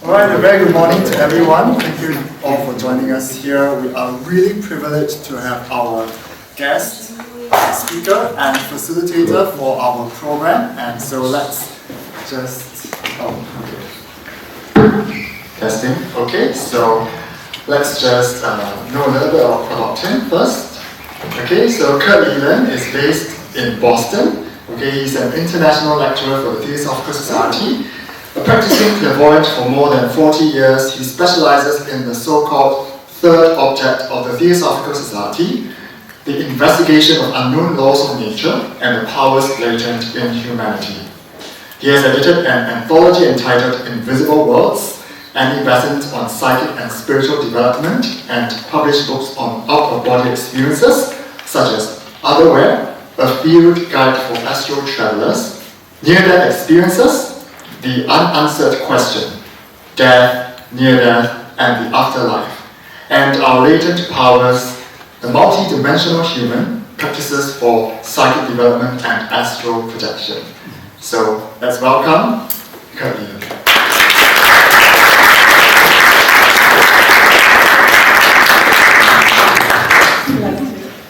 Alright, a very good morning to everyone. Thank you all for joining us here. We are really privileged to have our guest, speaker and facilitator for our program. And so let's just, testing. Okay, so let's just know a little bit about him first. Okay, so Leland is based in Boston. Okay, he's an international lecturer for the Theosophical Society. A practicing clairvoyant for more than 40 years, he specializes in the so-called third object of the Theosophical Society, the investigation of unknown laws of nature and the powers latent in humanity. He has edited an anthology entitled Invisible Worlds, and he lessons on psychic and spiritual development, and published books on out-of-body experiences, such as Otherwhere, a field guide for astral travelers, near-death experiences, the unanswered question, death, near-death, and the afterlife, and our latent powers, the multi-dimensional human, practices for psychic development and astral projection. So let's welcome Leland.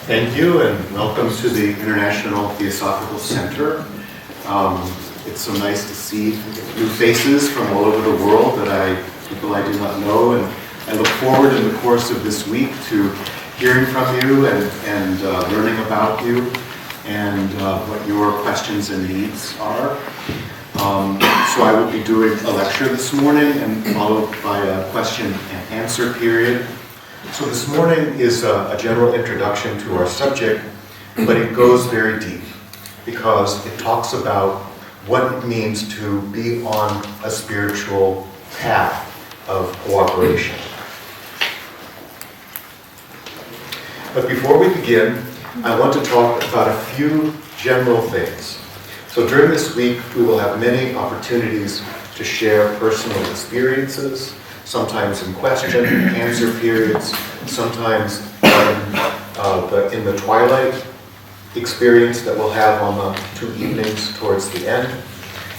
Thank you, and welcome to the International Theosophical Center. It's so nice to see new faces from all over the world people I do not know, and I look forward in the course of this week to hearing from you and learning about you and what your questions and needs are. So I will be doing a lecture this morning and followed by a question and answer period. So this morning is a general introduction to our subject, but it goes very deep because it talks about what it means to be on a spiritual path of cooperation. But before we begin, I want to talk about a few general things. So during this week, we will have many opportunities to share personal experiences, sometimes in question and answer periods, sometimes in the twilight experience that we'll have on the 2 evenings towards the end.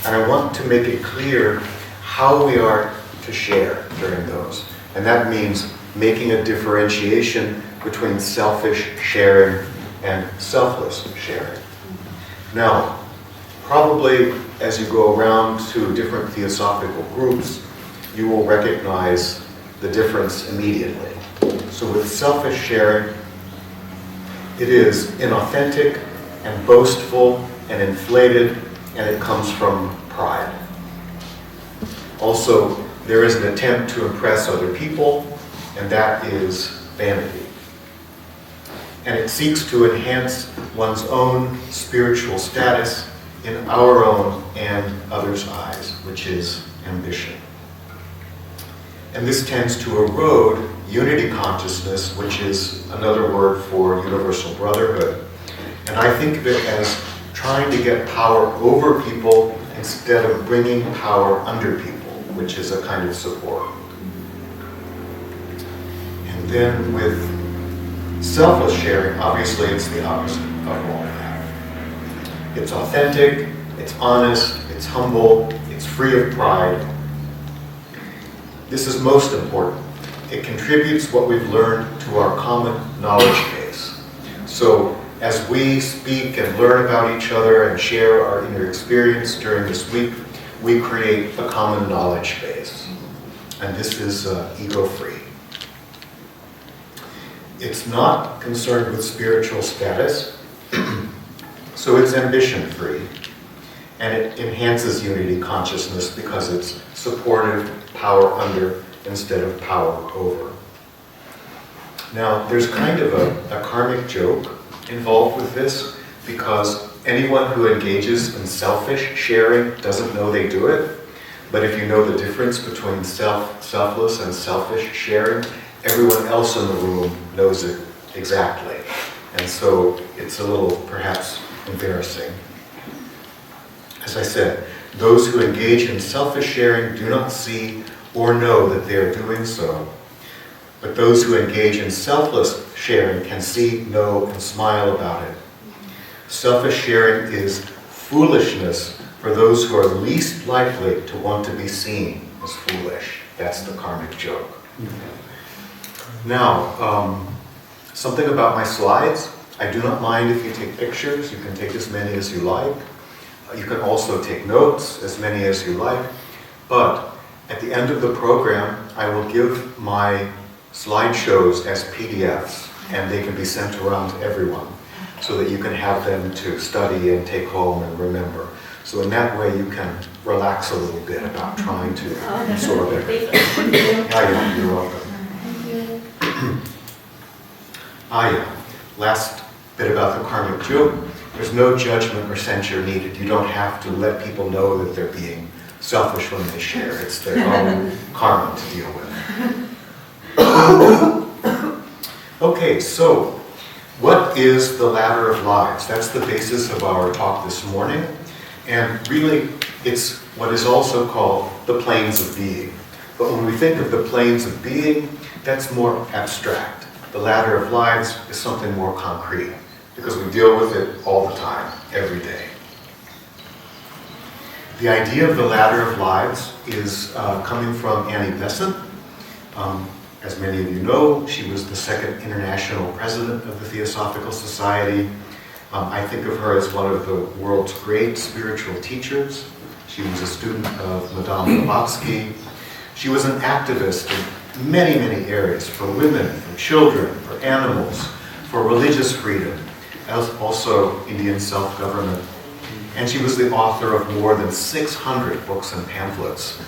And I want to make it clear how we are to share during those. And that means making a differentiation between selfish sharing and selfless sharing. Now, probably as you go around to different theosophical groups, you will recognize the difference immediately. So with selfish sharing, it is inauthentic and boastful and inflated, and it comes from pride. Also, there is an attempt to impress other people, and that is vanity. And it seeks to enhance one's own spiritual status in our own and others' eyes, which is ambition. And this tends to erode unity consciousness, which is another word for universal brotherhood. And I think of it as trying to get power over people instead of bringing power under people, which is a kind of support. And then with selfless sharing, obviously it's the opposite of all that. It's authentic, it's honest, it's humble, it's free of pride. This is most important. It contributes what we've learned to our common knowledge base. So as we speak and learn about each other and share our inner experience during this week, we create a common knowledge base. And this is ego-free. It's not concerned with spiritual status, so it's ambition-free. And it enhances unity consciousness because it's supportive, power under instead of power over. Now, there's kind of a karmic joke involved with this because anyone who engages in selfish sharing doesn't know they do it. But if you know the difference between selfless and selfish sharing, everyone else in the room knows it exactly. And so it's a little, perhaps, embarrassing. As I said, those who engage in selfish sharing do not see or know that they are doing so. But those who engage in selfless sharing can see, know, and smile about it. Selfish sharing is foolishness for those who are least likely to want to be seen as foolish. That's the karmic joke. Now, something about my slides. I do not mind if you take pictures. You can take as many as you like. You can also take notes, as many as you like. But at the end of the program, I will give my slideshows as PDFs, and they can be sent around to everyone so that you can have them to study and take home and remember. So in that way, you can relax a little bit about trying to absorb everything. Yeah, you're welcome. Last bit about the karmic joke. There's no judgment or censure needed. You don't have to let people know that they're being selfish when they share. It's their own karma to deal with. Okay, so what is the ladder of lives? That's the basis of our talk this morning. And really, it's what is also called the planes of being. But when we think of the planes of being, that's more abstract. The ladder of lives is something more concrete, because we deal with it all the time, every day. The idea of the ladder of lives is coming from Annie Besant. As many of you know, she was the second international president of the Theosophical Society. I think of her as one of the world's great spiritual teachers. She was a student of Madame Blavatsky. She was an activist in many, many areas, for women, for children, for animals, for religious freedom, as also Indian self-government. And she was the author of more than 600 books and pamphlets.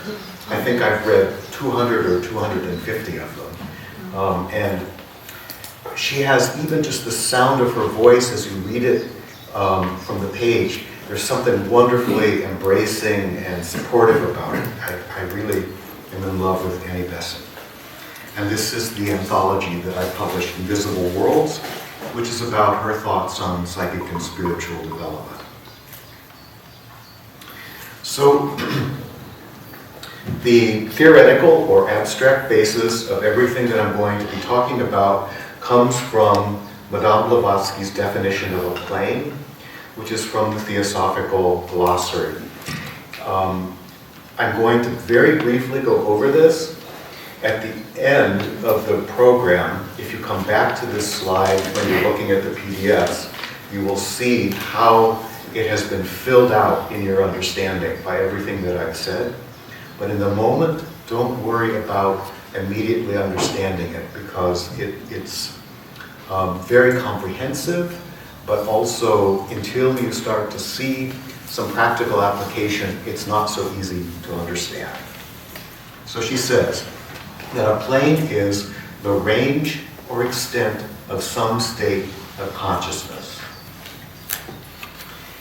I think I've read 200 or 250 of them. And she has even just the sound of her voice as you read it from the page. There's something wonderfully embracing and supportive about it. I really am in love with Annie Besant. And this is the anthology that I published, Invisible Worlds, which is about her thoughts on psychic and spiritual development. So, the theoretical or abstract basis of everything that I'm going to be talking about comes from Madame Blavatsky's definition of a plane, which is from the Theosophical Glossary. I'm going to very briefly go over this. At the end of the program, if you come back to this slide when you're looking at the PDFs, you will see how it has been filled out in your understanding by everything that I've said. But in the moment, don't worry about immediately understanding it, because it's very comprehensive, but also until you start to see some practical application, it's not so easy to understand. So she says that a plane is the range or extent of some state of consciousness.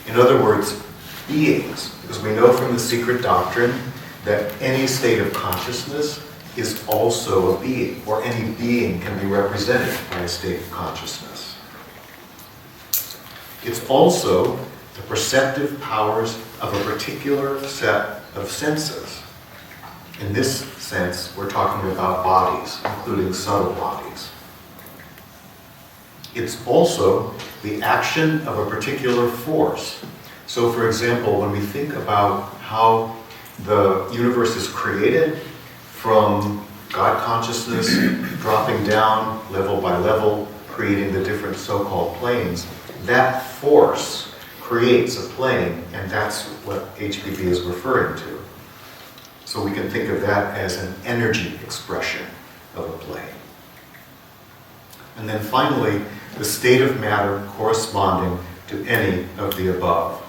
In other words, beings, because we know from the secret doctrine that any state of consciousness is also a being, or any being can be represented by a state of consciousness. It's also the perceptive powers of a particular set of senses. In this sense, we're talking about bodies, including subtle bodies. It's also the action of a particular force. So, for example, when we think about how the universe is created from God consciousness dropping down level by level, creating the different so-called planes, that force creates a plane, and that's what HPB is referring to. So we can think of that as an energy expression of a plane. And then finally, the state of matter corresponding to any of the above.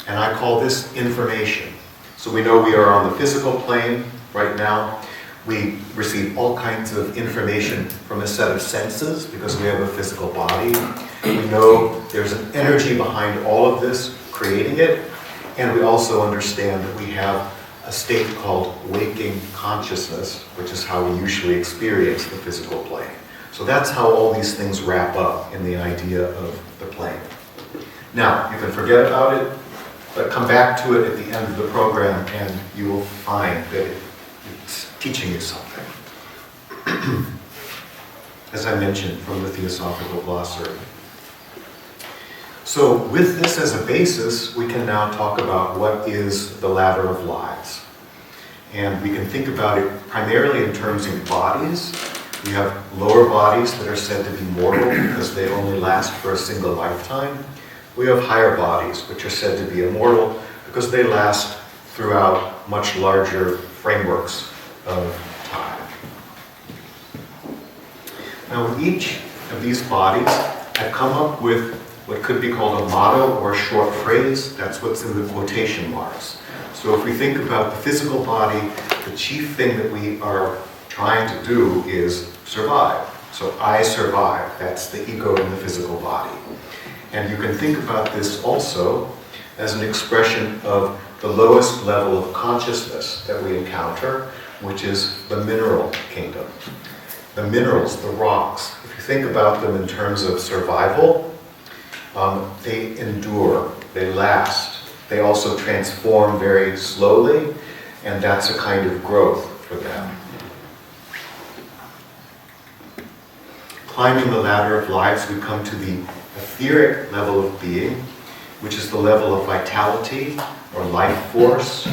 And I call this information. So we know we are on the physical plane right now. We receive all kinds of information from a set of senses because we have a physical body. We know there's an energy behind all of this, creating it. And we also understand that we have a state called waking consciousness, which is how we usually experience the physical plane. So that's how all these things wrap up in the idea of the plane. Now, you can forget about it, but come back to it at the end of the program and you will find that it's teaching you something. As I mentioned, from the Theosophical Glossary. So with this as a basis, we can now talk about what is the ladder of lives. And we can think about it primarily in terms of bodies. We have lower bodies that are said to be mortal because they only last for a single lifetime. We have higher bodies, which are said to be immortal because they last throughout much larger frameworks of time. Now, with each of these bodies, I've come up with what could be called a motto or a short phrase. That's what's in the quotation marks. So if we think about the physical body, the chief thing that we are trying to do is survive. So I survive. That's the ego in the physical body. And you can think about this also as an expression of the lowest level of consciousness that we encounter, which is the mineral kingdom. The minerals, the rocks, if you think about them in terms of survival, they endure, they last. They also transform very slowly, and that's a kind of growth for them. Climbing the ladder of lives, we come to the etheric level of being, which is the level of vitality or life force,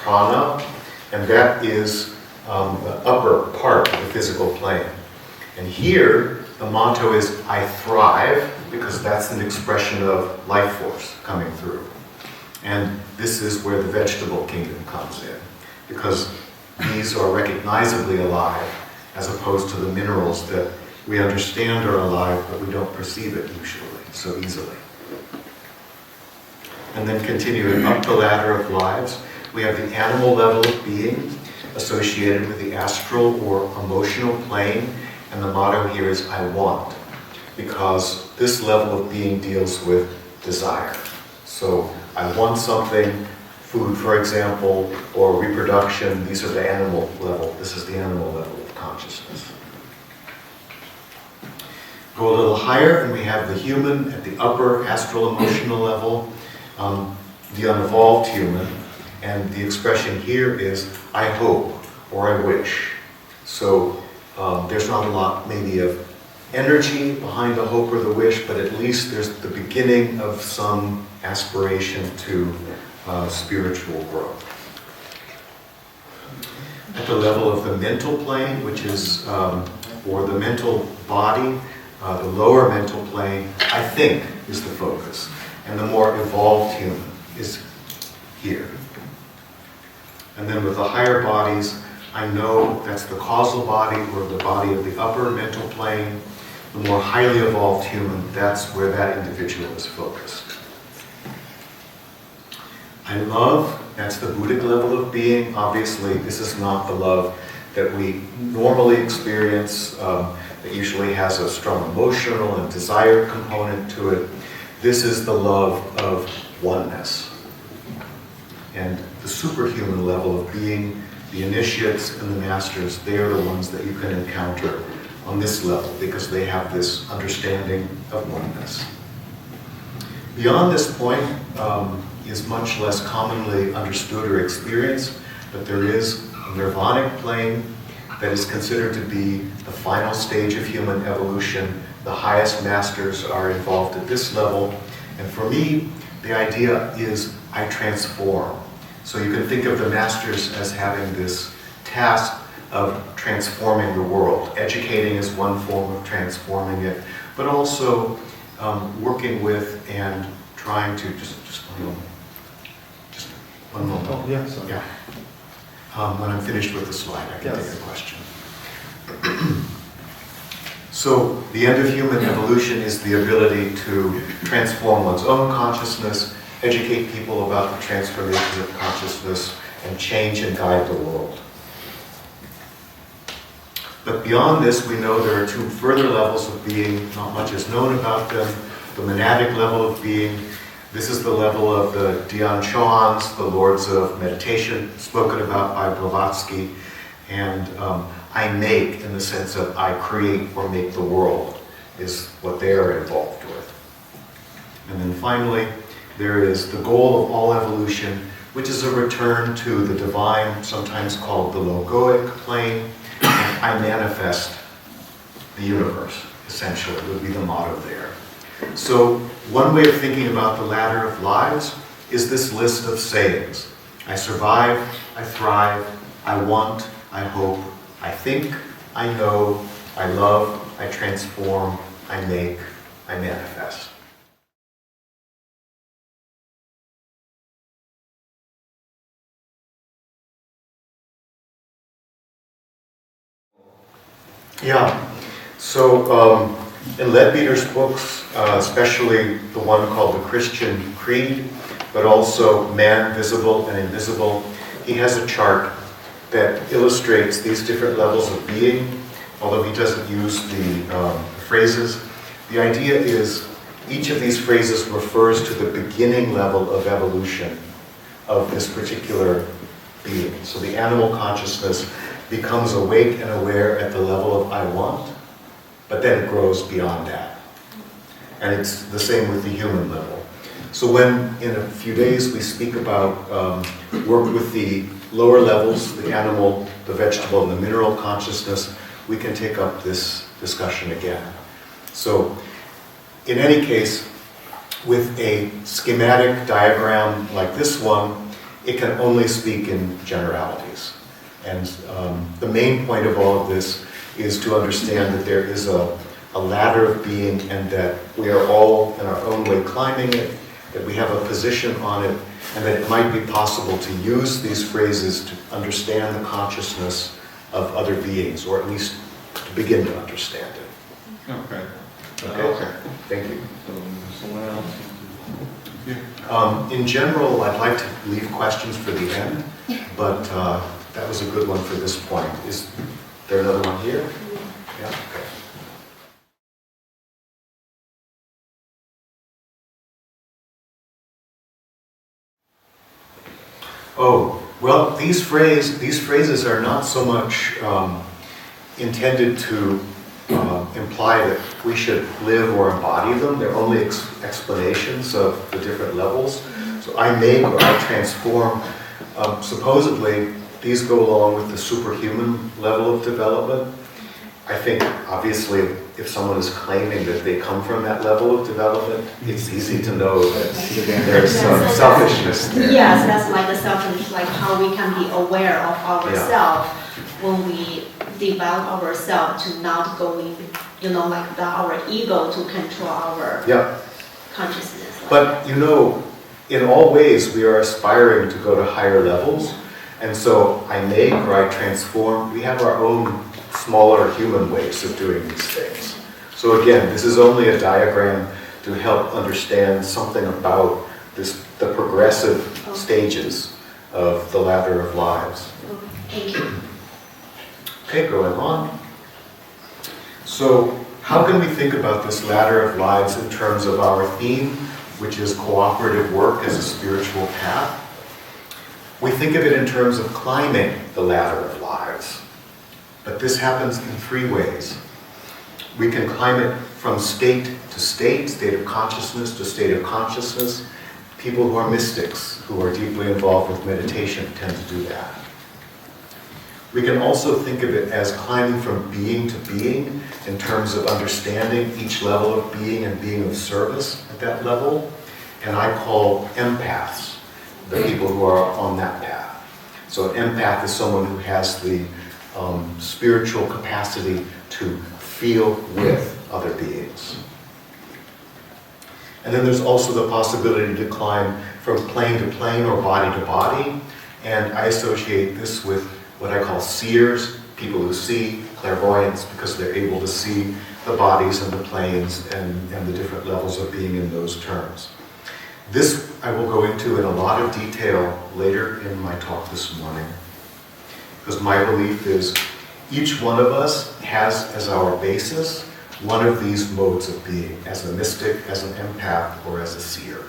prana, and that is the upper part of the physical plane. And here, the motto is, I thrive, because that's an expression of life force coming through. And this is where the vegetable kingdom comes in, because these are recognizably alive, as opposed to the minerals that we understand are alive, but we don't perceive it usually so easily. And then continuing up the ladder of lives, we have the animal level of being associated with the astral or emotional plane, and the motto here is I want, because this level of being deals with desire. So I want something, food for example, or reproduction. These are the animal level. This is the animal level of consciousness. Go a little higher and we have the human at the upper astral emotional level, the unevolved human, and the expression here is I hope or I wish. So there's not a lot maybe of energy behind the hope or the wish, but at least there's the beginning of some aspiration to spiritual growth. At the level of the mental plane, which is, or the mental body, the lower mental plane, I think, is the focus. And the more evolved human is here. And then with the higher bodies, I know that's the causal body or the body of the upper mental plane. The more highly evolved human, that's where that individual is focused. I love, that's the Buddhic level of being. Obviously, this is not the love that we normally experience, that usually has a strong emotional and desired component to it. This is the love of oneness. And the superhuman level of being, the initiates and the masters, they are the ones that you can encounter on this level because they have this understanding of oneness. Beyond this point is much less commonly understood or experienced, but there is a nirvanic plane that is considered to be the final stage of human evolution. The highest masters are involved at this level. And for me, the idea is I transform. So you can think of the masters as having this task of transforming the world. Educating is one form of transforming it, but also working with and trying to, just one moment. Oh, yeah, sorry. Yeah. When I'm finished with the slide, I can take a question. So the end of human evolution is the ability to transform one's own consciousness, educate people about the transformation of consciousness, and change and guide the world. But beyond this, we know there are two further levels of being. Not much is known about them. The monadic level of being. This is the level of the Dian Choans, the lords of meditation, spoken about by Blavatsky. And I make, in the sense of I create or make the world, is what they are involved with. And then finally, there is the goal of all evolution, which is a return to the divine, sometimes called the logoic plane. And I manifest the universe, essentially, would be the motto there. So one way of thinking about the ladder of lives is this list of sayings. I survive, I thrive, I want, I hope, I think, I know, I love, I transform, I make, I manifest. Yeah, so in Leadbeater's books, especially the one called The Christian Creed, but also Man, Visible and Invisible, he has a chart that illustrates these different levels of being, although he doesn't use the phrases. The idea is each of these phrases refers to the beginning level of evolution of this particular being. So the animal consciousness becomes awake and aware at the level of I want, but then it grows beyond that. And it's the same with the human level. So when, in a few days, we speak about work with the lower levels, the animal, the vegetable, and the mineral consciousness, we can take up this discussion again. So, in any case, with a schematic diagram like this one, it can only speak in generalities. And the main point of all of this is to understand that there is a ladder of being and that we are all in our own way climbing it, that we have a position on it, and that it might be possible to use these phrases to understand the consciousness of other beings, or at least to begin to understand it. Okay. Okay. Thank you. Someone else? In general, I'd like to leave questions for the end, but that was a good one for this point. Is there another one here? Yeah, okay. Oh, well, these phrases are not so much intended to imply that we should live or embody them. They're only explanations of the different levels. So I make or I transform. Supposedly, these go along with the superhuman level of development. I think, obviously, if someone is claiming that they come from that level of development, it's easy to know that there's some selfishness there. Yes, that's like the selfishness, like how we can be aware of ourselves when we develop ourselves to not going, like our ego to control our consciousness. But, in all ways, we are aspiring to go to higher levels. And so I make or I transform. We have our own smaller human ways of doing these things. So again, this is only a diagram to help understand something about the progressive stages of the ladder of lives. Thank you. Okay, going on. So how can we think about this ladder of lives in terms of our theme, which is cooperative work as a spiritual path? We think of it in terms of climbing the ladder of lives. But this happens in three ways. We can climb it from state to state of consciousness to state of consciousness. People who are mystics, who are deeply involved with meditation, tend to do that. We can also think of it as climbing from being to being in terms of understanding each level of being and being of service at that level. And I call empaths the people who are on that path. So an empath is someone who has the spiritual capacity to feel with other beings. And then there's also the possibility to climb from plane to plane or body to body. And I associate this with what I call seers, people who see, clairvoyants, because they're able to see the bodies and the planes and the different levels of being in those terms. This I will go into in a lot of detail later in my talk this morning, because my belief is each one of us has as our basis one of these modes of being, as a mystic, as an empath, or as a seer.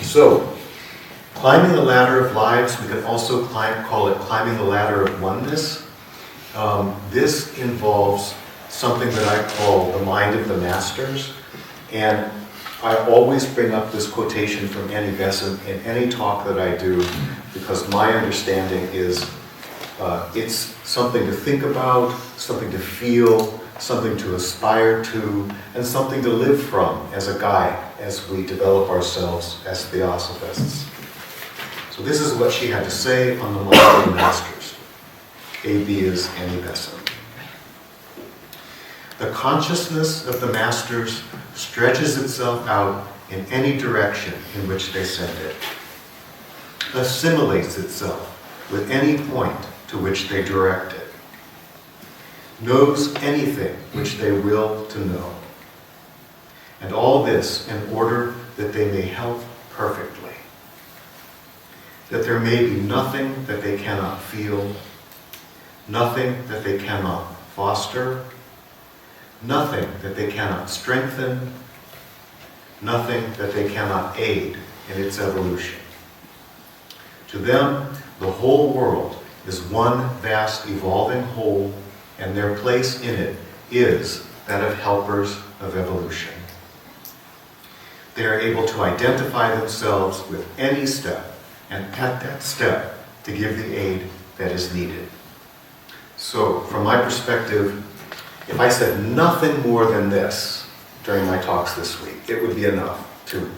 So, climbing the ladder of lives, we can also call it climbing the ladder of oneness. This involves something that I call the mind of the masters. And I always bring up this quotation from Annie Besant in any talk that I do, because my understanding is it's something to think about, something to feel, something to aspire to, and something to live from as a guide as we develop ourselves as Theosophists. So this is what she had to say on the mind of the masters. A.B. is Annie Besant. The consciousness of the masters stretches itself out in any direction in which they send it, assimilates itself with any point to which they direct it, knows anything which they will to know, and all this in order that they may help perfectly, that there may be nothing that they cannot feel, nothing that they cannot foster, nothing that they cannot strengthen, nothing that they cannot aid in its evolution. To them, the whole world is one vast evolving whole, and their place in it is that of helpers of evolution. They are able to identify themselves with any step, and at that step, to give the aid that is needed. So, from my perspective, if I said nothing more than this during my talks this week, it would be enough to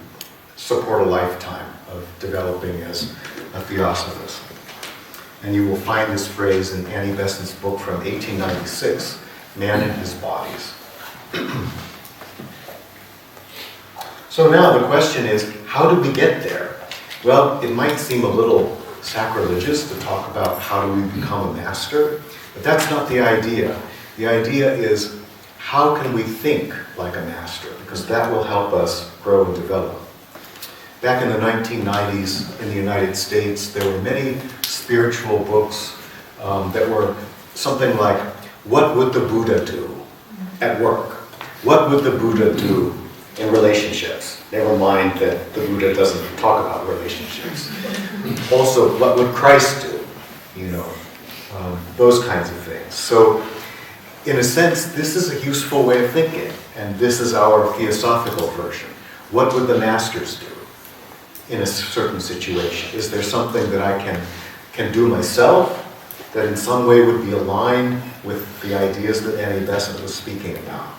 support a lifetime of developing as a Theosophist. And you will find this phrase in Annie Besant's book from 1896, Man in His Bodies. So now the question is, how do we get there? Well, it might seem a little sacrilegious to talk about how do we become a master, but that's not the idea. The idea is, how can we think like a master? Because that will help us grow and develop. Back in the 1990s in the United States, there were many spiritual books that were something like, what would the Buddha do at work? What would the Buddha do in relationships? Never mind that the Buddha doesn't talk about relationships. Also, what would Christ do? You know, those kinds of things. So, in a sense, this is a useful way of thinking, and this is our theosophical version. What would the masters do in a certain situation? Is there something that I can do myself that in some way would be aligned with the ideas that Annie Besant was speaking about?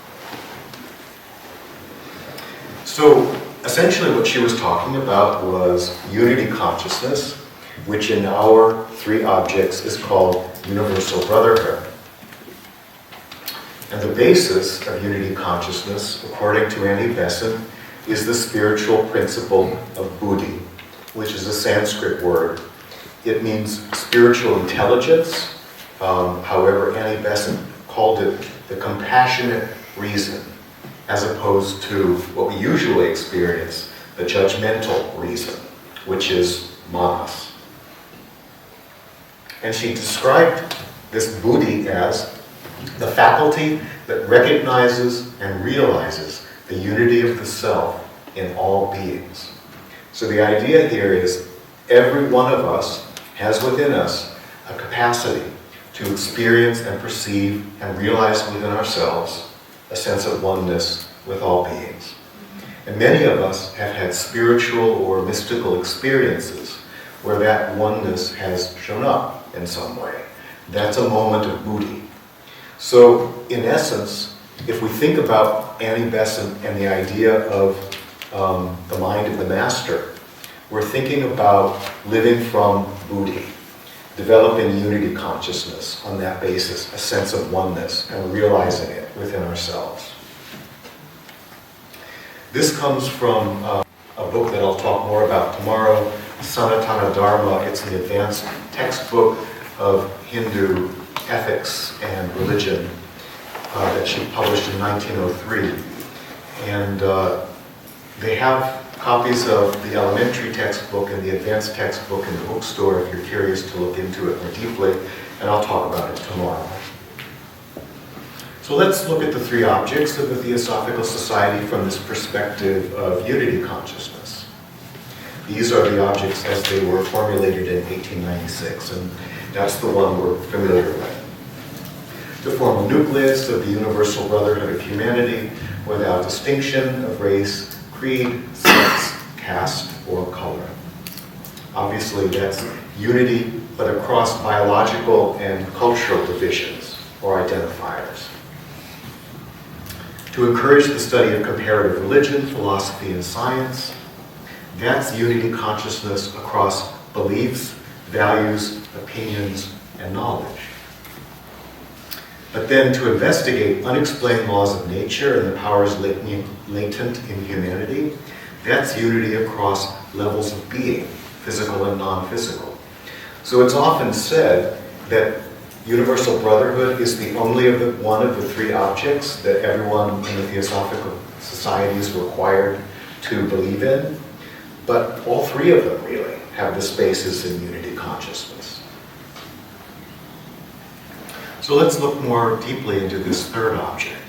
So, essentially what she was talking about was unity consciousness, which in our three objects is called universal brotherhood. And the basis of unity consciousness, according to Annie Besant, is the spiritual principle of buddhi, which is a Sanskrit word. It means spiritual intelligence. However, Annie Besant called it the compassionate reason, as opposed to what we usually experience, the judgmental reason, which is manas. And she described this buddhi as the faculty that recognizes and realizes the unity of the self in all beings. So the idea here is every one of us has within us a capacity to experience and perceive and realize within ourselves a sense of oneness with all beings. And many of us have had spiritual or mystical experiences where that oneness has shown up in some way. That's a moment of buddhi. So, in essence, if we think about Annie Besant and the idea of the mind of the master, we're thinking about living from buddhi, developing unity consciousness on that basis, a sense of oneness, and realizing it within ourselves. This comes from a book that I'll talk more about tomorrow, Sanatana Dharma. It's an advanced textbook of Hindu ethics and religion that she published in 1903. And they have copies of the elementary textbook and the advanced textbook in the bookstore if you're curious to look into it more deeply, and I'll talk about it tomorrow. So let's look at the three objects of the Theosophical Society from this perspective of unity consciousness. These are the objects as they were formulated in 1896, and that's the one we're familiar with. To form a nucleus of the universal brotherhood of humanity without distinction of race, creed, sex, caste, or color. Obviously, that's unity, but across biological and cultural divisions or identifiers. To encourage the study of comparative religion, philosophy, and science. That's unity consciousness across beliefs, values, opinions, and knowledge. But then to investigate unexplained laws of nature and the powers latent in humanity, that's unity across levels of being, physical and non-physical. So it's often said that universal brotherhood is the only one of the three objects that everyone in the Theosophical Society is required to believe in, but all three of them really have the spaces in unity consciousness. So let's look more deeply into this third object.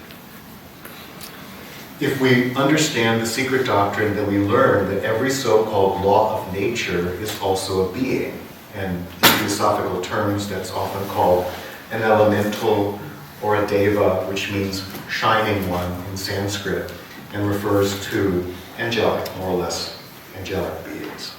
If we understand the secret doctrine, then we learn that every so-called law of nature is also a being. And in theosophical terms, that's often called an elemental or a deva, which means shining one in Sanskrit, and refers to angelic, more or less angelic beings.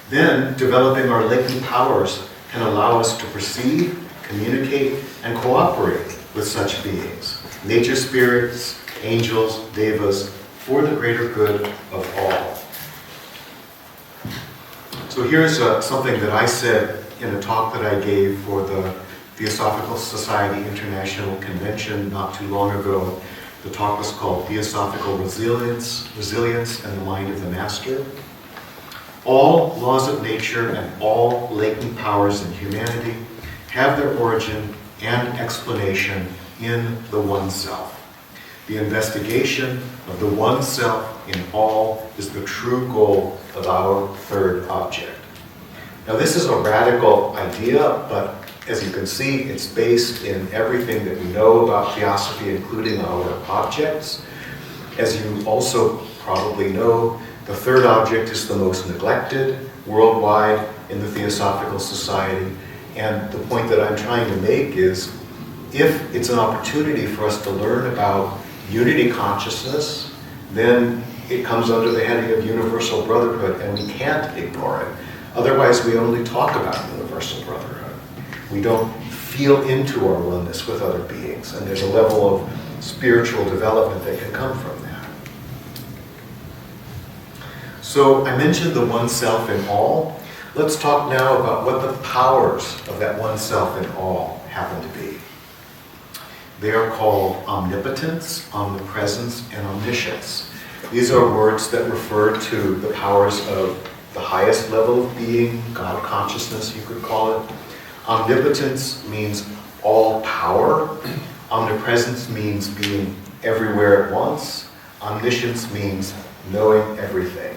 Then, developing our latent powers can allow us to perceive, communicate, and cooperate with such beings, nature spirits, angels, devas, for the greater good of all. So here's something that I said in a talk that I gave for the Theosophical Society International Convention not too long ago. The talk was called Theosophical Resilience and the Mind of the Master. All laws of nature and all latent powers in humanity have their origin and explanation in the One Self. The investigation of the One Self in all is the true goal of our third object. Now this is a radical idea, but as you can see, it's based in everything that we know about Theosophy, including our objects. As you also probably know, the third object is the most neglected worldwide in the Theosophical Society. And the point that I'm trying to make is, if it's an opportunity for us to learn about unity consciousness, then it comes under the heading of universal brotherhood, and we can't ignore it. Otherwise, we only talk about universal brotherhood. We don't feel into our oneness with other beings, and there's a level of spiritual development that can come from that. So I mentioned the one self in all. Let's talk now about what the powers of that one self in all happen to be. They are called omnipotence, omnipresence, and omniscience. These are words that refer to the powers of the highest level of being, God consciousness, you could call it. Omnipotence means all power. Omnipresence means being everywhere at once. Omniscience means knowing everything.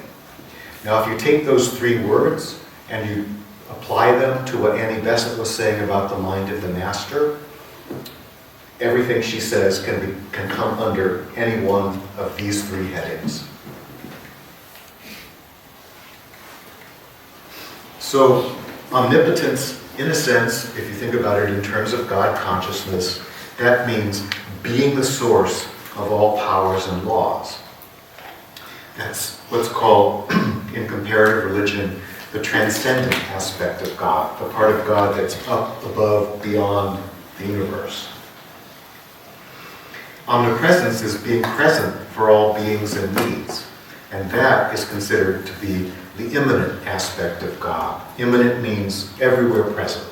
Now, if you take those three words and you apply them to what Annie Besant was saying about the mind of the master, everything she says can come under any one of these three headings. So, omnipotence, in a sense, if you think about it in terms of God consciousness, that means being the source of all powers and laws. That's what's called, in comparative religion, the transcendent aspect of God, the part of God that's up, above, beyond the universe. Omnipresence is being present for all beings and needs, and that is considered to be the immanent aspect of God. Immanent means everywhere present.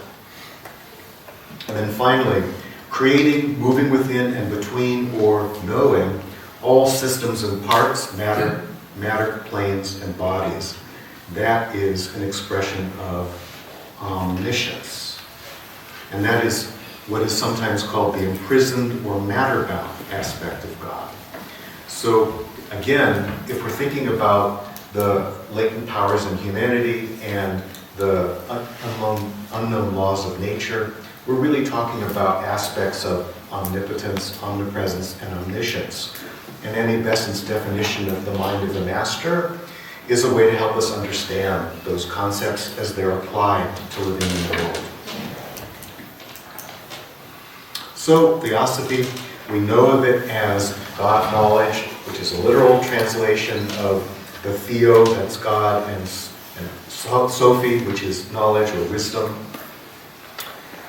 And then finally, creating, moving within and between, or knowing all systems and parts, matter, planes, and bodies. That is an expression of omniscience. And that is what is sometimes called the imprisoned or matter-bound aspect of God. So again, if we're thinking about the latent powers in humanity and the unknown laws of nature, we're really talking about aspects of omnipotence, omnipresence, and omniscience. And Annie Besant's definition of the mind of the master is a way to help us understand those concepts as they're applied to living in the world. So, Theosophy, we know of it as God knowledge, which is a literal translation of the Theo, that's God, and Sophy, which is knowledge or wisdom.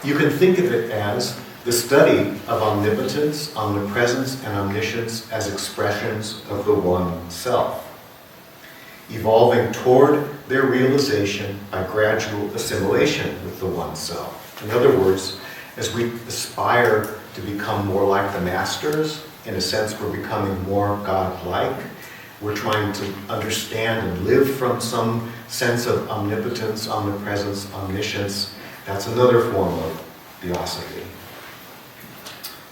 You can think of it as the study of omnipotence, omnipresence, and omniscience as expressions of the one self. evolving toward their realization by gradual assimilation with the One Self. In other words, as we aspire to become more like the Masters, in a sense we're becoming more God-like. We're trying to understand and live from some sense of omnipotence, omnipresence, omniscience. That's another form of Theosophy.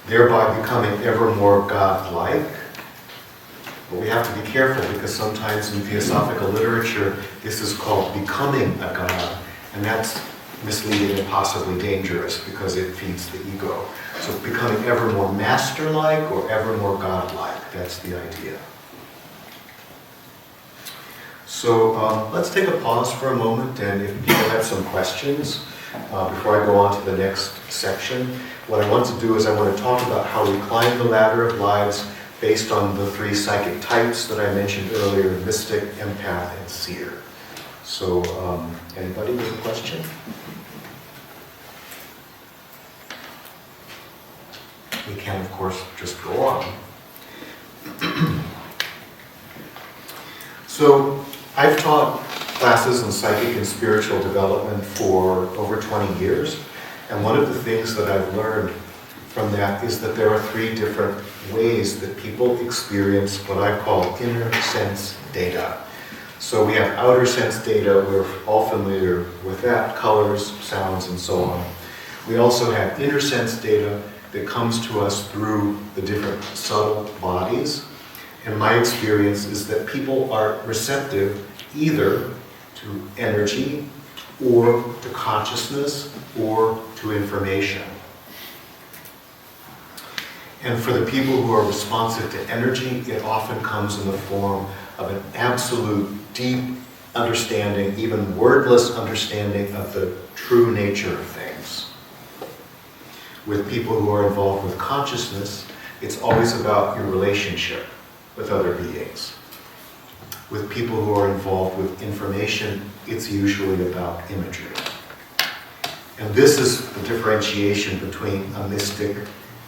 Thereby becoming ever more God-like. But we have to be careful because sometimes in Theosophical literature, this is called becoming a God, and that's misleading and possibly dangerous because it feeds the ego. So becoming ever more master-like or ever more God-like, that's the idea. So let's take a pause for a moment, and if people have some questions before I go on to the next section, what I want to do is I want to talk about how we climb the ladder of lives based on the 3 psychic types that I mentioned earlier, mystic, empath, and seer. So anybody with a question? We can, of course, just go on. So I've taught classes in psychic and spiritual development for over 20 years, and one of the things that I've learned from that is that there are 3 different ways that people experience what I call inner sense data. So we have outer sense data, we're all familiar with that, colors, sounds, and so on. We also have inner sense data that comes to us through the different subtle bodies. And my experience is that people are receptive either to energy or to consciousness or to information. And for the people who are responsive to energy, it often comes in the form of an absolute deep understanding, even wordless understanding of the true nature of things. With people who are involved with consciousness, it's always about your relationship with other beings. With people who are involved with information, it's usually about imagery. And this is the differentiation between a mystic,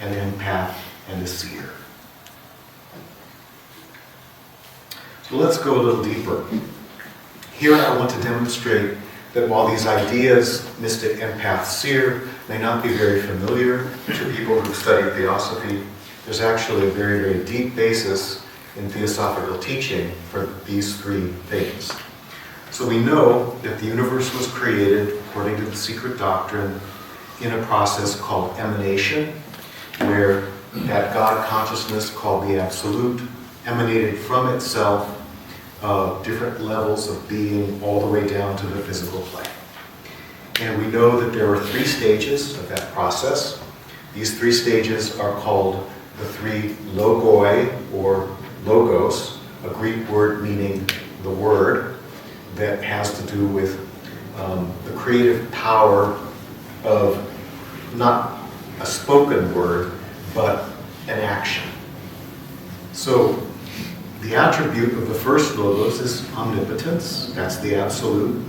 an empath, and a seer. So let's go a little deeper. Here I want to demonstrate that while these ideas, mystic, empath, seer, may not be very familiar to people who study Theosophy, there's actually a very, very deep basis in Theosophical teaching for these 3 things. So we know that the universe was created, according to the secret doctrine, in a process called emanation, where that God consciousness called the Absolute emanated from itself different levels of being all the way down to the physical plane. And we know that there are 3 stages of that process. These 3 stages are called the 3 logoi, or logos, a Greek word meaning the word, that has to do with the creative power of not a spoken word, but an action. So the attribute of the first logos is omnipotence, that's the absolute.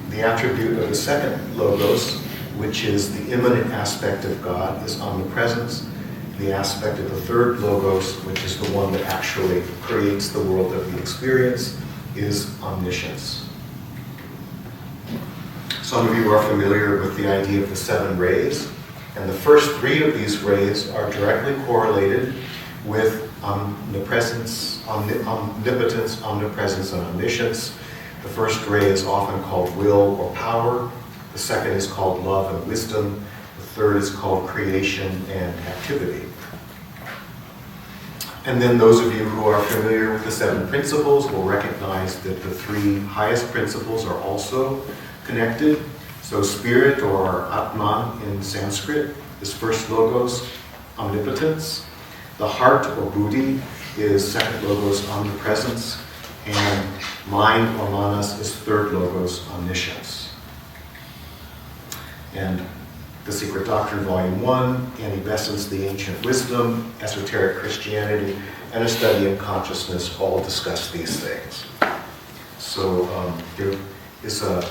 The attribute of the second logos, which is the immanent aspect of God, is omnipresence. The aspect of the third logos, which is the one that actually creates the world that we experience, is omniscience. Some of you are familiar with the idea of the 7 rays, and the first 3 of these rays are directly correlated with omnipresence, omnipotence, omnipresence, and omniscience. The first ray is often called will or power. The second is called love and wisdom. The third is called creation and activity. And then those of you who are familiar with the 7 principles will recognize that the 3 highest principles are also connected. So spirit, or Atman in Sanskrit, is first logos, omnipotence. The heart, or buddhi, is second logos, omnipresence. And mind, or manas, is third logos, omniscience. And The Secret Doctrine, Volume 1, Anti-Besants, The Ancient Wisdom, Esoteric Christianity, and A Study in Consciousness all discuss these things. So there is a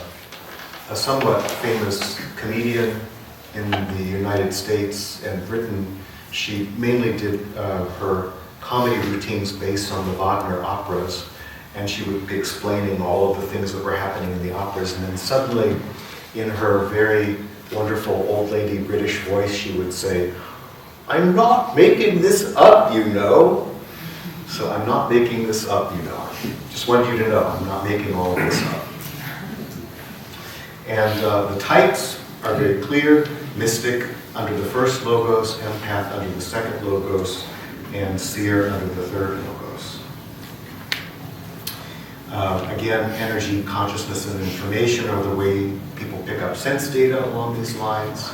somewhat famous comedian in the United States and Britain. She mainly did her comedy routines based on the Wagner operas. and she would be explaining all of the things that were happening in the operas, and then suddenly, in her very wonderful old lady British voice, she would say, "I'm not making this up, you know." So I'm not making this up, you know. Just want you to know, I'm not making all of this up. And the types are very clear: mystic under the first logos, empath under the second logos, and seer under the third logos. Again, energy, consciousness, and information are the way people pick up sense data along these lines.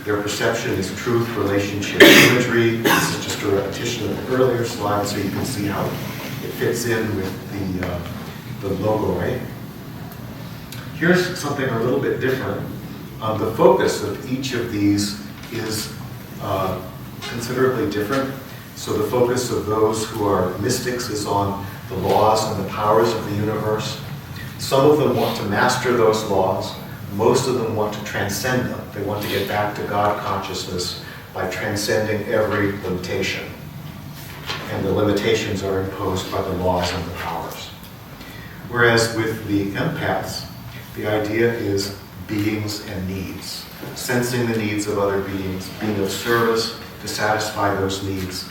Their perception is truth, relationship, imagery. This is just a repetition of the earlier slide, so you can see how it fits in with the logo, right? Here's something a little bit different. The focus of each of these is considerably different. So the focus of those who are mystics is on the laws and the powers of the universe. Some of them want to master those laws. Most of them want to transcend them. They want to get back to God consciousness by transcending every limitation. And the limitations are imposed by the laws and the powers. Whereas with the empaths, the idea is beings and needs. Sensing the needs of other beings, being of service to satisfy those needs,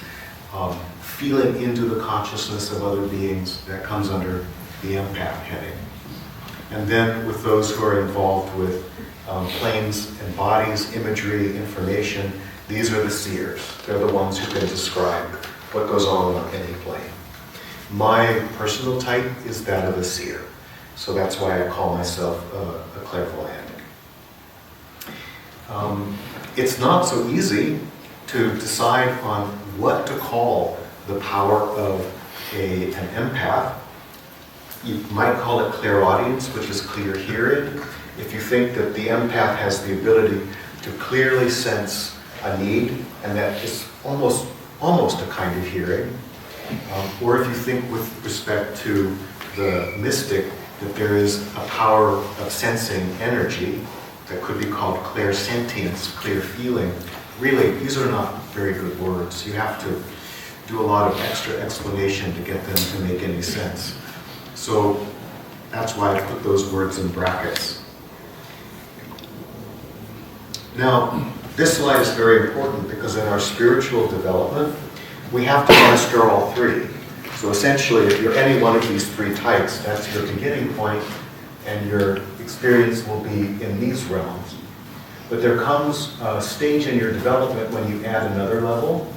feeling into the consciousness of other beings, that comes under the empath heading. And then with those who are involved with planes and bodies, imagery, information, these are the seers. They're the ones who can describe what goes on any plane. My personal type is that of a seer. So that's why I call myself a clairvoyant. It's not so easy to decide on what to call the power of an empath. You might call it clairaudience, which is clear hearing. If you think that the empath has the ability to clearly sense a need, and that is almost a kind of hearing. Or if you think with respect to the mystic, that there is a power of sensing energy that could be called clairsentience, clear feeling. Really, these are not very good words. You have to do a lot of extra explanation to get them to make any sense. So that's why I put those words in brackets. Now, this slide is very important because in our spiritual development, we have to master all three. So essentially, if you're any one of these three types, that's your beginning point, and your experience will be in these realms. But there comes a stage in your development when you add another level,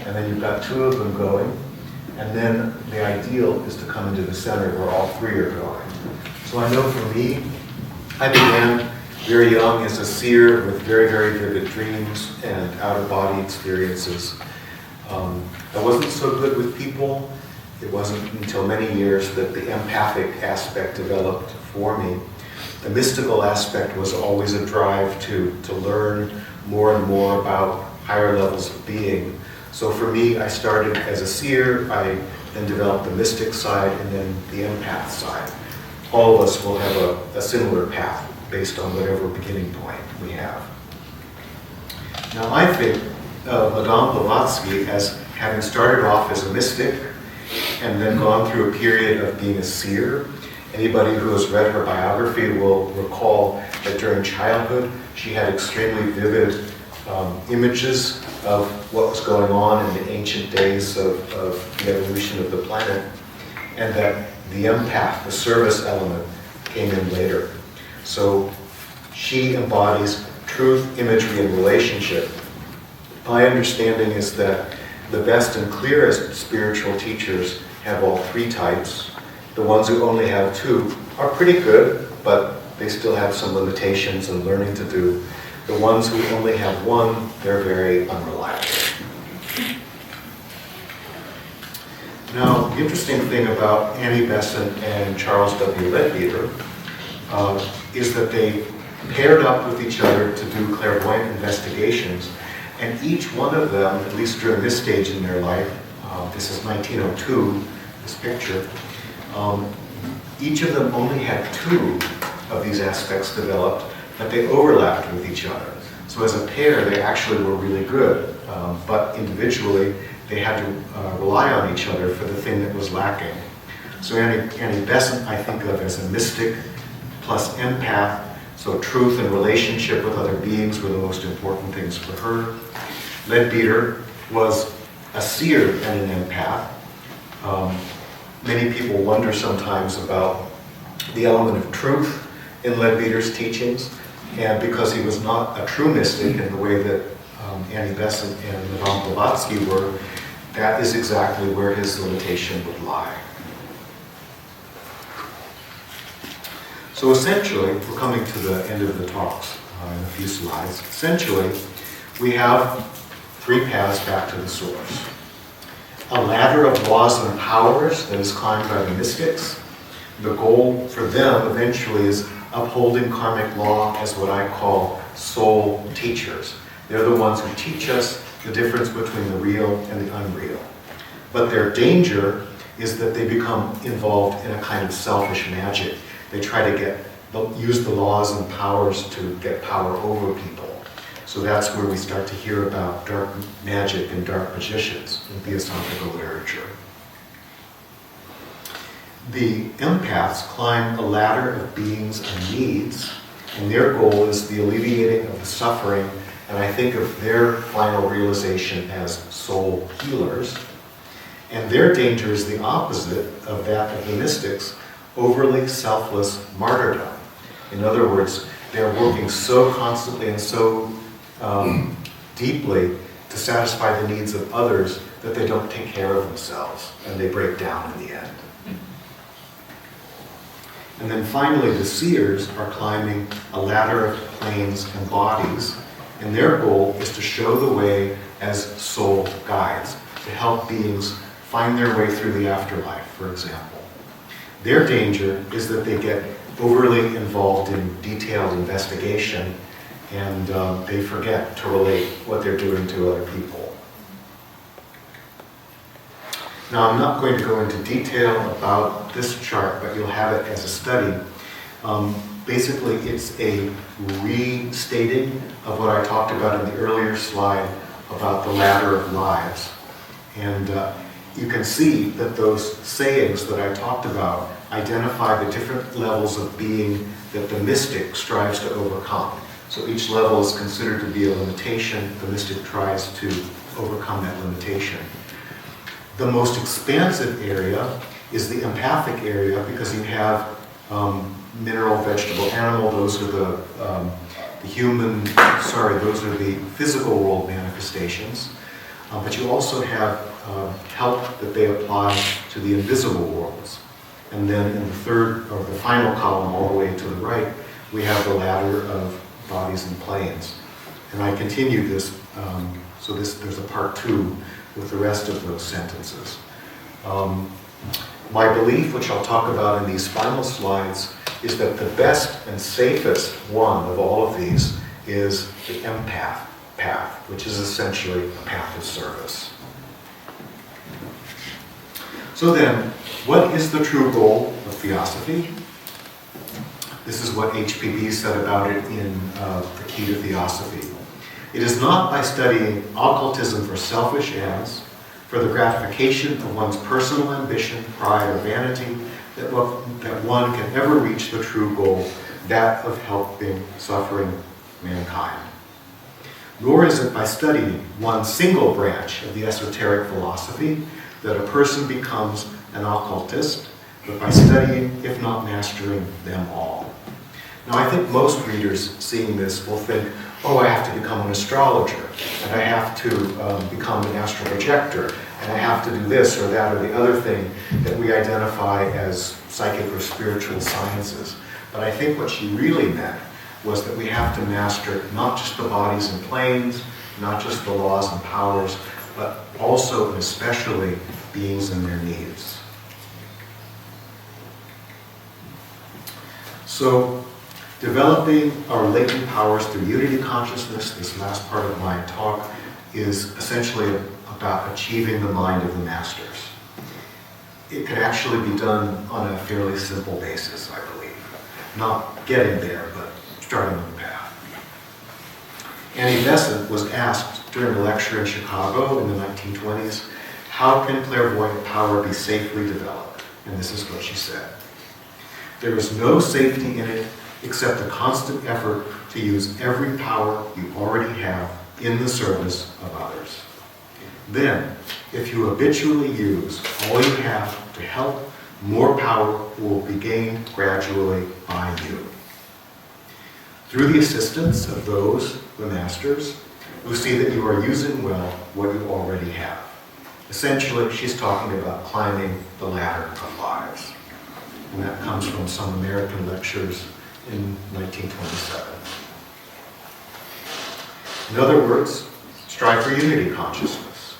and then you've got two of them going, and then the ideal is to come into the center where all three are going. So I know for me, I began very young as a seer with very, very vivid dreams and out-of-body experiences. I wasn't so good with people. It wasn't until many years that the empathic aspect developed for me. The mystical aspect was always a drive to learn more and more about higher levels of being. So for me, I started as a seer, I then developed the mystic side, and then the empath side. All of us will have a similar path based on whatever beginning point we have. Now I think of Madame Blavatsky as having started off as a mystic and then gone through a period of being a seer. Anybody who has read her biography will recall that during childhood she had extremely vivid images of what was going on in the ancient days of the evolution of the planet, and that the empath, the service element, came in later. So she embodies truth, imagery, and relationship. My understanding is that the best and clearest spiritual teachers have all three types. The ones who only have two are pretty good, but they still have some limitations and learning to do. The ones who only have one, they're very unreliable. Now, the interesting thing about Annie Besant and Charles W. Leadbeater is that they paired up with each other to do clairvoyant investigations, and each one of them, at least during this stage in their life, this is 1902, this picture, each of them only had two of these aspects developed, but they overlapped with each other. So as a pair, they actually were really good, but individually, they had to rely on each other for the thing that was lacking. So Annie Besant I think of as a mystic plus empath, so truth and relationship with other beings were the most important things for her. Leadbeater was a seer and an empath. Many people wonder sometimes about the element of truth in Leadbeater's teachings, and because he was not a true mystic in the way that Annie Besant and Madame Blavatsky were, that is exactly where his limitation would lie. So essentially, we're coming to the end of the talks in a few slides. Essentially, we have three paths back to the source. A ladder of laws and powers that is climbed by the mystics. The goal for them eventually is upholding karmic law as what I call soul teachers. They're the ones who teach us the difference between the real and the unreal. But their danger is that they become involved in a kind of selfish magic. They try to use the laws and powers to get power over people. So that's where we start to hear about dark magic and dark magicians in theosophical literature. The empaths climb a ladder of beings and needs, and their goal is the alleviating of the suffering, and I think of their final realization as soul healers. And their danger is the opposite of that of the mystics, overly selfless martyrdom. In other words, they're working so constantly and so deeply to satisfy the needs of others that they don't take care of themselves, and they break down in the end. And then finally, the seers are climbing a ladder of planes and bodies, and their goal is to show the way as soul guides, to help beings find their way through the afterlife, for example. Their danger is that they get overly involved in detailed investigation and they forget to relate what they're doing to other people. Now, I'm not going to go into detail about this chart, but you'll have it as a study. Basically, it's a restating of what I talked about in the earlier slide about the ladder of lives. And you can see that those sayings that I talked about identify the different levels of being that the mystic strives to overcome. So each level is considered to be a limitation. The mystic tries to overcome that limitation. The most expansive area is the empathic area because you have mineral, vegetable, animal. Those are the those are the physical world manifestations. But you also have help that they apply to the invisible worlds. And then in the third, or the final column all the way to the right, we have the ladder of bodies and planes. And I continue this, there's a part 2 with the rest of those sentences. My belief, which I'll talk about in these final slides, is that the best and safest one of all of these is the empath path, which is essentially a path of service. So then, what is the true goal of Theosophy? This is what HPB said about it in The Key to Theosophy. It is not by studying occultism for selfish ends, for the gratification of one's personal ambition, pride, or vanity, that one can ever reach the true goal, that of helping suffering mankind. Nor is it by studying one single branch of the esoteric philosophy that a person becomes an occultist, but by studying, if not mastering, them all. Now, I think most readers seeing this will think, oh, I have to become an astrologer, and I have to become an astral projector, and I have to do this or that or the other thing that we identify as psychic or spiritual sciences. But I think what she really meant was that we have to master not just the bodies and planes, not just the laws and powers, but also and especially beings and their needs. So, developing our latent powers through unity consciousness, this last part of my talk, is essentially about achieving the mind of the masters. It can actually be done on a fairly simple basis, I believe. Not getting there, but starting on the path. Annie Besant was asked during a lecture in Chicago in the 1920s, how can clairvoyant power be safely developed? And this is what she said. There is no safety in it except a constant effort to use every power you already have in the service of others. Then, if you habitually use all you have to help, more power will be gained gradually by you. Through the assistance of those, the masters, who see that you are using well what you already have. Essentially, she's talking about climbing the ladder of lives. And that comes from some American lectures in 1927. In other words, strive for unity consciousness.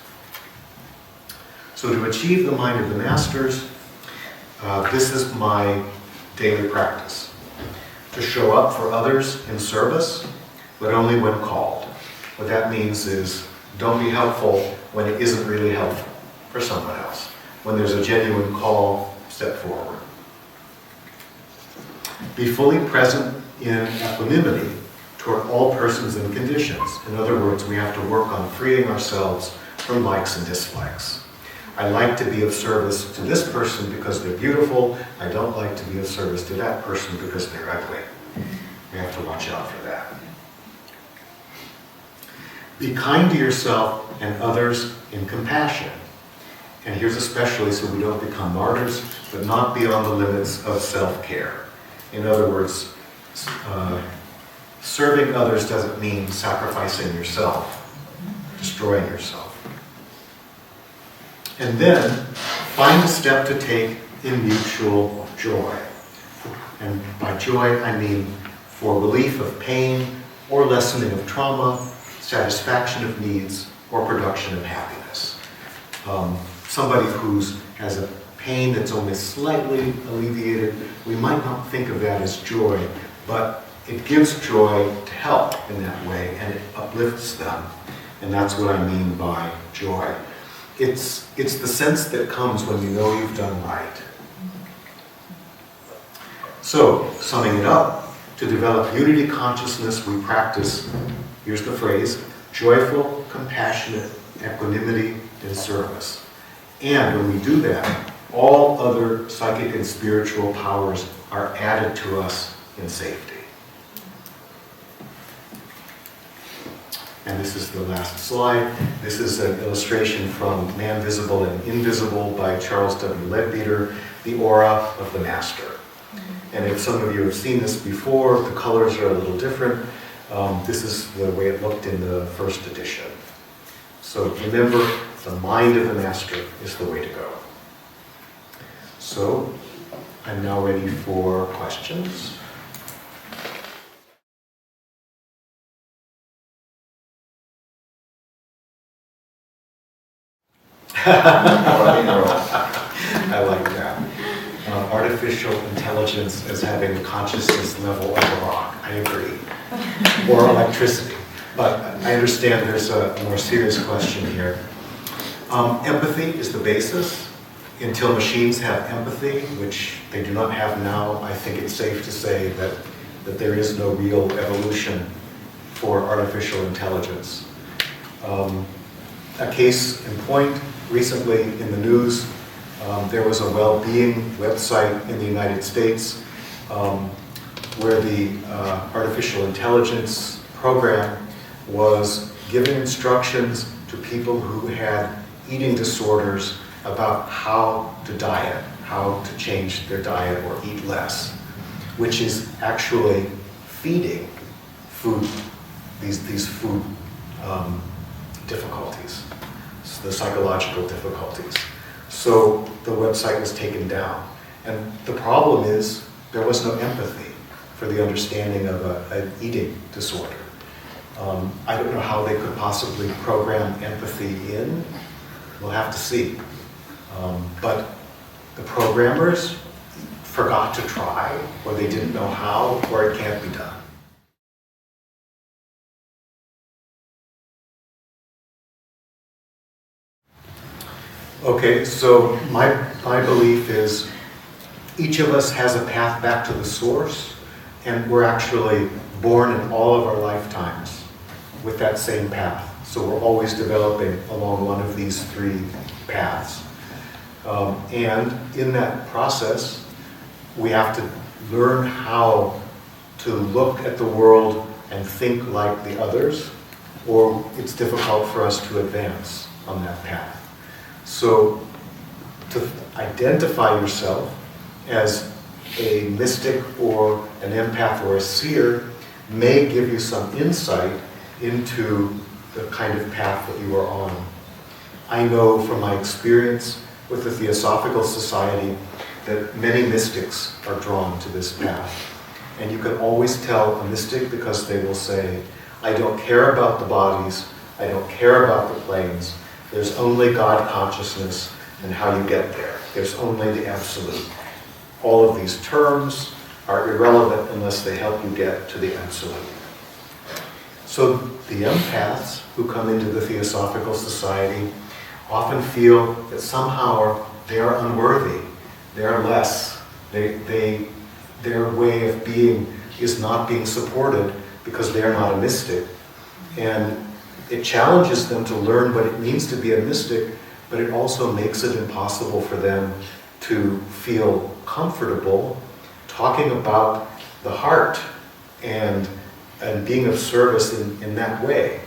So to achieve the mind of the masters, this is my daily practice. To show up for others in service, but only when called. What that means is don't be helpful when it isn't really helpful for someone else. When there's a genuine call, step forward. Be fully present in equanimity toward all persons and conditions. In other words, we have to work on freeing ourselves from likes and dislikes. I like to be of service to this person because they're beautiful. I don't like to be of service to that person because they're ugly. We have to watch out for that. Be kind to yourself and others in compassion. And here's especially so we don't become martyrs, but not beyond the limits of self-care. In other words, serving others doesn't mean sacrificing yourself, destroying yourself. And then find a step to take in mutual joy. And by joy, I mean for relief of pain or lessening of trauma, satisfaction of needs, or production of happiness. Somebody who has a pain that's only slightly alleviated, we might not think of that as joy, but it gives joy to help in that way, and it uplifts them. And that's what I mean by joy. It's the sense that comes when you know you've done right. So, summing it up, to develop unity consciousness, we practice, here's the phrase, joyful, compassionate equanimity in service. And when we do that, all other psychic and spiritual powers are added to us in safety. And this is the last slide. This is an illustration from Man Visible and Invisible by Charles W. Leadbeater, the aura of the master. And if some of you have seen this before, the colors are a little different. This is the way it looked in the first edition. So remember, the mind of the master is the way to go. So I'm now ready for questions. I like that. Artificial intelligence as having consciousness level of a rock. I agree. Or electricity. But I understand there's a more serious question here. Empathy is the basis. Until machines have empathy, which they do not have now, I think it's safe to say that there is no real evolution for artificial intelligence. A case in point, recently in the news, there was a well-being website in the United States where the artificial intelligence program was giving instructions to people who had eating disorders about how to diet, how to change their diet or eat less, which is actually feeding food, these food difficulties, the psychological difficulties. So the website was taken down. And the problem is there was no empathy for the understanding of an eating disorder. I don't know how they could possibly program empathy in. We'll have to see. But the programmers forgot to try, or they didn't know how, or it can't be done. Okay, so my belief is each of us has a path back to the source, and we're actually born in all of our lifetimes with that same path. So we're always developing along one of these three paths. And in that process, we have to learn how to look at the world and think like the others, or it's difficult for us to advance on that path. So to identify yourself as a mystic or an empath or a seer may give you some insight into the kind of path that you are on. I know from my experience with the Theosophical Society that many mystics are drawn to this path. And you can always tell a mystic because they will say, I don't care about the bodies, I don't care about the planes, there's only God consciousness and how you get there. There's only the absolute. All of these terms are irrelevant unless they help you get to the absolute. So the empaths who come into the Theosophical Society often feel that somehow they are unworthy, they are less, their way of being is not being supported because they are not a mystic. And it challenges them to learn what it means to be a mystic, but it also makes it impossible for them to feel comfortable talking about the heart and being of service in that way.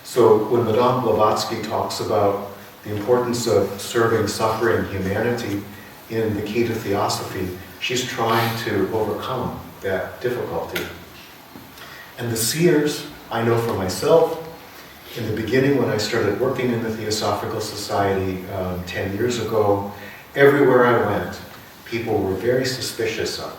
So when Madame Blavatsky talks about the importance of serving suffering humanity in the Key to Theosophy, she's trying to overcome that difficulty. And the seers, I know for myself, in the beginning when I started working in the Theosophical Society 10 years ago, everywhere I went, people were very suspicious of